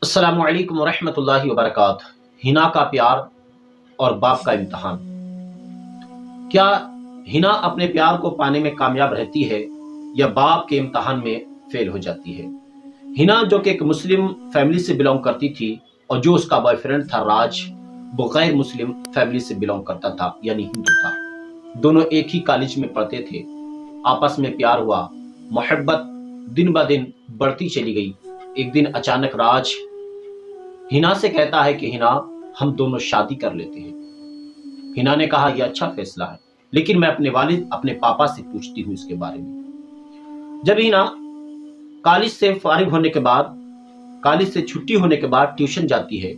अस्सलामु अलैकुम वरहमतुल्लाहि वबरकातुहू। हिना का प्यार और बाप का इम्तिहान। क्या हिना अपने प्यार को पाने में कामयाब रहती है या बाप के इम्तिहान में फेल हो जाती है? हिना जो कि एक मुस्लिम फैमिली से बिलोंग करती थी और जो उसका बॉयफ्रेंड था राज, वो गैर मुस्लिम फैमिली से बिलोंग करता था, यानी हिंदू था। दोनों एक ही कॉलेज में पढ़ते थे। आपस में प्यार हुआ, मोहब्बत दिन ब दिन बढ़ती चली गई। एक दिन अचानक राज हिना से कहता है कि हिना, हम दोनों शादी कर लेते हैं। हिना ने कहा, यह अच्छा फैसला है, लेकिन मैं अपने वालिद अपने पापा से पूछती हूँ इसके बारे में। जब हिना कॉलेज से फारिग होने के बाद, कॉलेज से छुट्टी होने के बाद ट्यूशन जाती है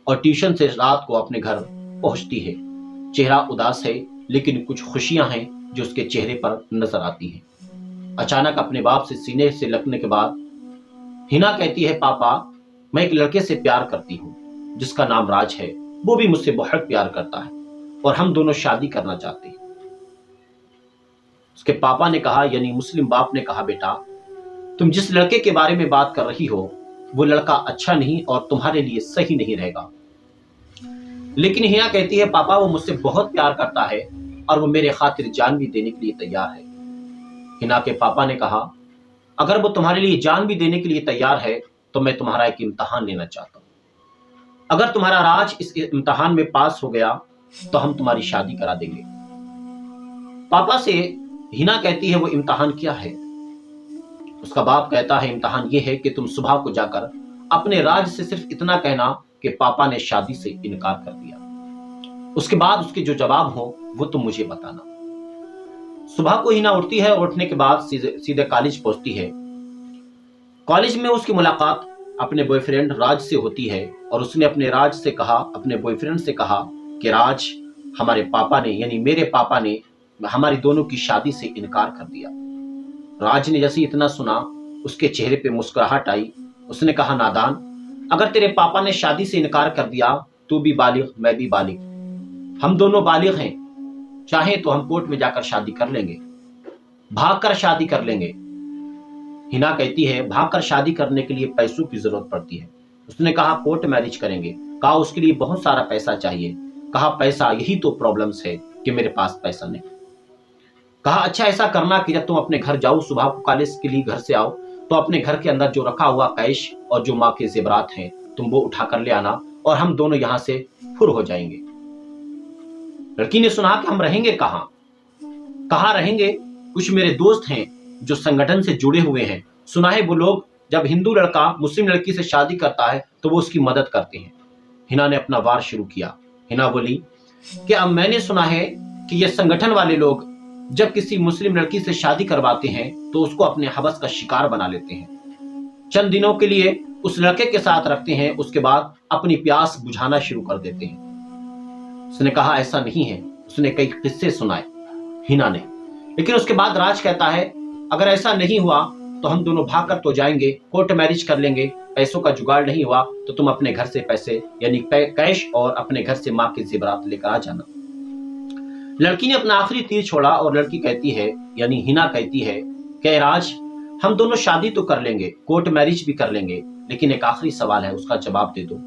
और ट्यूशन से रात को अपने घर पहुंचती है। चेहरा उदास है, लेकिन कुछ खुशियां हैं जो उसके चेहरे पर नजर आती हैं। अचानक अपने बाप से सीने से लगने के बाद हिना कहती है, पापा, मैं एक लड़के से प्यार करती हूँ जिसका नाम राज है। वो भी मुझसे बहुत प्यार करता है और हम दोनों शादी करना चाहते हैं। उसके पापा ने कहा, यानी मुस्लिम बाप ने कहा, बेटा, तुम जिस लड़के के बारे में बात कर रही हो वो लड़का अच्छा नहीं और तुम्हारे लिए सही नहीं रहेगा। लेकिन हिना कहती है, पापा, वो मुझसे बहुत प्यार करता है और वो मेरे खातिर जान भी देने के लिए तैयार है। हिना के पापा ने कहा, अगर वो तुम्हारे लिए जान भी देने के लिए तैयार है तो मैं तुम्हारा एक इम्तिहान लेना चाहता हूं। अगर तुम्हारा राज इस इम्तिहान में पास हो गया तो हम तुम्हारी शादी करा देंगे। पापा से हिना कहती है, वो इम्तिहान क्या है? उसका बाप कहता है, इम्तिहान ये है कि तुम सुबह को जाकर अपने राज से सिर्फ इतना कहना कि पापा ने शादी से इनकार कर दिया। उसके बाद उसके जो जवाब हो वो तुम मुझे बताना। सुबह को हिना उठती है। उठने के बाद सीधे कॉलेज पहुंचती है। कॉलेज में उसकी मुलाकात अपने बॉयफ्रेंड राज से होती है और उसने अपने बॉयफ्रेंड से कहा कि राज, हमारे पापा ने, यानी मेरे पापा ने हमारी दोनों की शादी से इनकार कर दिया। राज ने जैसे इतना सुना, उसके चेहरे पे मुस्कुराहट आई। उसने कहा, नादान, अगर तेरे पापा ने शादी से इनकार कर दिया, तू भी बालिग, मैं भी बालिग, हम दोनों बालिग हैं, चाहे तो हम कोर्ट में जाकर शादी कर लेंगे, भागकर शादी कर लेंगे। हिना कहती है, भागकर शादी करने के लिए पैसों की जरूरत पड़ती है। उसने कहा, कोर्ट मैरिज करेंगे। कहा, उसके लिए बहुत सारा पैसा चाहिए। कहा, पैसा, यही तो प्रॉब्लम्स है कि मेरे पास पैसा नहीं। कहा, अच्छा ऐसा करना कि जब तुम अपने घर जाओ, सुबह को कॉलेज के लिए घर से आओ, तो अपने घर के अंदर जो रखा हुआ कैश और जो माँ के जेवरात हैं तुम वो उठा कर ले आना और हम दोनों यहां से फुर हो जाएंगे। लड़की ने सुना कि हम रहेंगे कहाँ? कहाँ रहेंगे? कुछ मेरे दोस्त हैं जो संगठन से जुड़े हुए हैं। सुना है वो लोग जब हिंदू लड़का मुस्लिम लड़की से शादी करता है तो वो उसकी मदद करते हैं। हिना ने अपना वार शुरू किया। हिना बोली कि अब मैंने सुना है कि ये संगठन वाले लोग जब किसी मुस्लिम लड़की से शादी करवाते हैं तो उसको अपने हवस का शिकार बना लेते हैं। चंद दिनों के लिए उस लड़के के साथ रखते हैं, उसके बाद अपनी प्यास बुझाना शुरू कर देते हैं। उसने कहा, ऐसा नहीं है। उसने कई किस्से सुनाए हिना ने। लेकिन उसके बाद राज कहता है, अगर ऐसा नहीं हुआ तो हम दोनों भागकर तो जाएंगे, कोर्ट मैरिज कर लेंगे। पैसों का जुगाड़ नहीं हुआ तो तुम अपने घर से पैसे, यानी कैश और अपने घर से माँ के जेवरात लेकर आ जाना। लड़की ने अपना आखिरी तीर छोड़ा और लड़की कहती है, यानी हिना कहती है कि राज, हम दोनों शादी तो कर लेंगे, कोर्ट मैरिज भी कर लेंगे, लेकिन एक आखिरी सवाल है, उसका जवाब दे दो।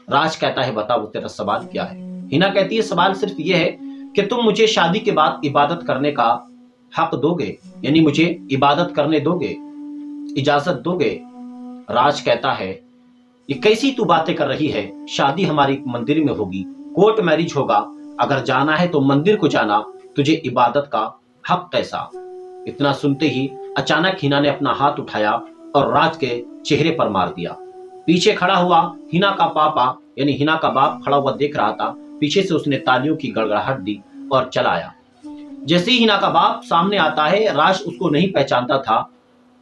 राज कहता है, बताओ तेरा सवाल क्या है? हिना कहती है, सवाल सिर्फ यह है कि तुम मुझे शादी के बाद इबादत करने का हक दोगे, यानी मुझे इबादत करने दोगे, इजाजत दोगे। राज कहता है, ये कैसी तू बातें कर रही है? शादी हमारी मंदिर में होगी, कोर्ट मैरिज होगा, अगर जाना है तो मंदिर को जाना, तुझे इबादत का हक कैसा? इतना सुनते ही अचानक हिना ने अपना हाथ उठाया और राज के चेहरे पर मार दिया। पीछे खड़ा हुआ हिना का पापा, यानी हिना का बाप, खड़ा हुआ देख रहा था। पीछे से उसने तालियों की गड़गड़ाहट दी और चला आया। जैसे ही हिना का बाप सामने आता है, राज उसको नहीं पहचानता था।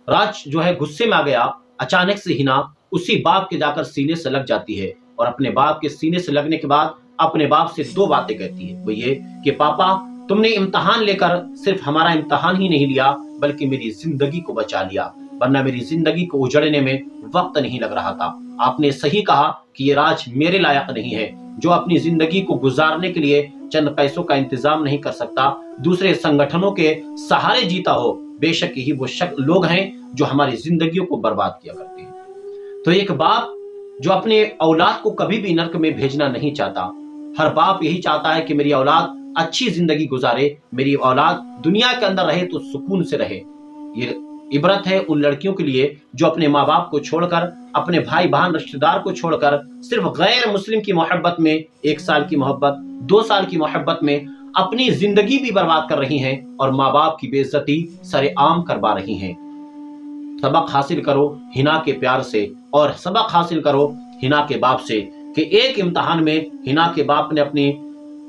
राज जो है गुस्से में आ गया। अचानक से हिना उसी बाप के जाकर सीने से लग जाती है और अपने बाप के सीने से लगने के बाद अपने बाप से दो बातें कहती है। वो ये कि पापा, तुमने इम्तिहान लेकर सिर्फ हमारा इम्तिहान ही नहीं लिया बल्कि मेरी जिंदगी को बचा लिया, वरना मेरी जिंदगी को उजड़ने में वक्त नहीं लग रहा था। आपने सही कहा कि ये राज मेरे लायक नहीं है, जो अपनी जिंदगी को गुजारने के लिए चंद पैसों का इंतजाम नहीं कर सकता, दूसरे संगठनों के सहारे जीता हो। बेशक ही वो लोग हैं जो हमारी जिंदगियों को बर्बाद किया करते हैं। तो एक बाप जो अपने औलाद को कभी भी नर्क में भेजना नहीं चाहता। हर बाप यही चाहता है कि मेरी औलाद अच्छी जिंदगी गुजारे, मेरी औलाद दुनिया के अंदर रहे तो सुकून से रहे। ये इबरत है उन लड़कियों के लिए जो अपने माँ बाप को छोड़कर, अपने भाई बहन रिश्तेदार को छोड़कर सिर्फ गैर मुस्लिम की मोहब्बत में, 1 साल की मोहब्बत, 2 साल की मोहब्बत में अपनी जिंदगी भी बर्बाद कर रही हैं और माँ बाप की बेइज्जती सरेआम करवा रही हैं। सबक हासिल करो हिना के प्यार से और सबक हासिल करो हिना के बाप से कि एक इम्तिहान में हिना के बाप ने अपनी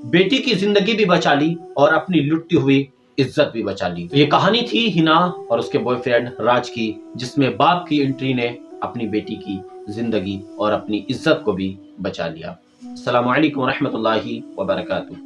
बेटी की जिंदगी भी बचा ली और अपनी लुटती हुई इज्जत भी बचा ली। ये कहानी थी हिना और उसके बॉयफ्रेंड राज की, जिसमें बाप की एंट्री ने अपनी बेटी की जिंदगी और अपनी इज्जत को भी बचा लिया। अस्सलामु अलैकुम रहमतुल्लाहि व बरकातुहू।